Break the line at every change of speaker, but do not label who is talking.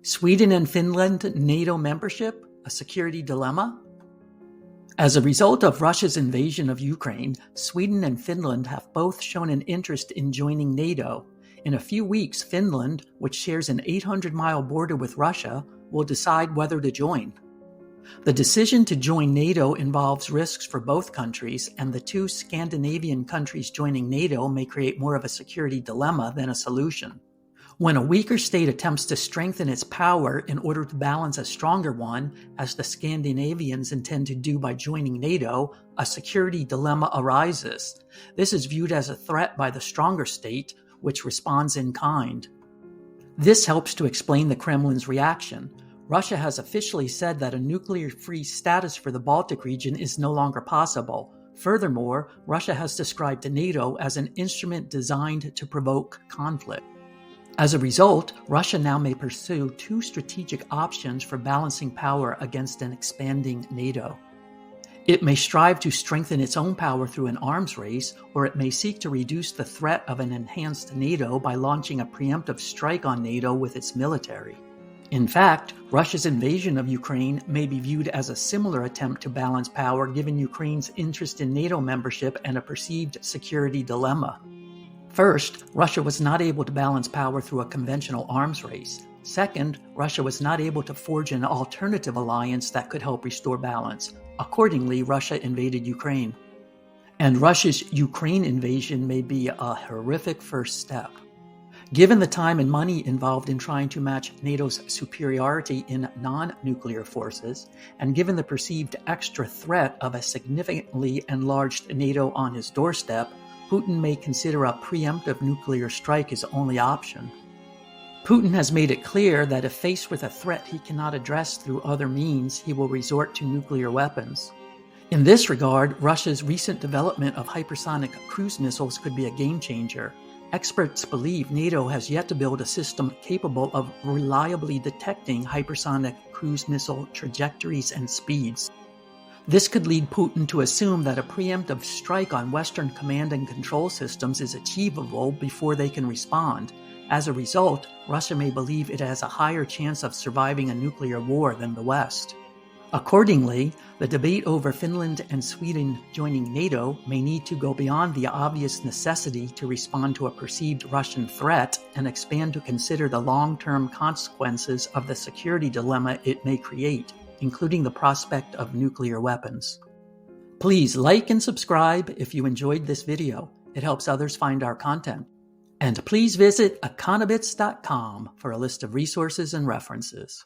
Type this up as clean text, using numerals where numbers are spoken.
Sweden and Finland NATO membership, a security dilemma? As a result of Russia's invasion of Ukraine, Sweden and Finland have both shown an interest in joining NATO. In a few weeks, Finland, which shares an 800-mile border with Russia, will decide whether to join. The decision to join NATO involves risks for both countries, and the two Scandinavian countries joining NATO may create more of a security dilemma than a solution. When a weaker state attempts to strengthen its power in order to balance a stronger one, as the Scandinavians intend to do by joining NATO, a security dilemma arises. This is viewed as a threat by the stronger state, which responds in kind. This helps to explain the Kremlin's reaction. Russia has officially said that a nuclear-free status for the Baltic region is no longer possible. Furthermore, Russia has described NATO as an instrument designed to provoke conflict. As a result, Russia now may pursue two strategic options for balancing power against an expanding NATO. It may strive to strengthen its own power through an arms race, or it may seek to reduce the threat of an enhanced NATO by launching a preemptive strike on NATO with its military. In fact, Russia's invasion of Ukraine may be viewed as a similar attempt to balance power given Ukraine's interest in NATO membership and a perceived security dilemma. First, Russia was not able to balance power through a conventional arms race. Second, Russia was not able to forge an alternative alliance that could help restore balance. Accordingly, Russia invaded Ukraine. And Russia's Ukraine invasion may be a horrific first step. Given the time and money involved in trying to match NATO's superiority in non-nuclear forces, and given the perceived extra threat of a significantly enlarged NATO on his doorstep, Putin may consider a preemptive nuclear strike his only option. Putin has made it clear that if faced with a threat he cannot address through other means, he will resort to nuclear weapons. In this regard, Russia's recent development of hypersonic cruise missiles could be a game-changer. Experts believe NATO has yet to build a system capable of reliably detecting hypersonic cruise missile trajectories and speeds. This could lead Putin to assume that a preemptive strike on Western command and control systems is achievable before they can respond. As a result, Russia may believe it has a higher chance of surviving a nuclear war than the West. Accordingly, the debate over Finland and Sweden joining NATO may need to go beyond the obvious necessity to respond to a perceived Russian threat and expand to consider the long-term consequences of the security dilemma it may create, including the prospect of nuclear weapons. Please like and subscribe if you enjoyed this video. It helps others find our content. And please visit economist.com for a list of resources and references.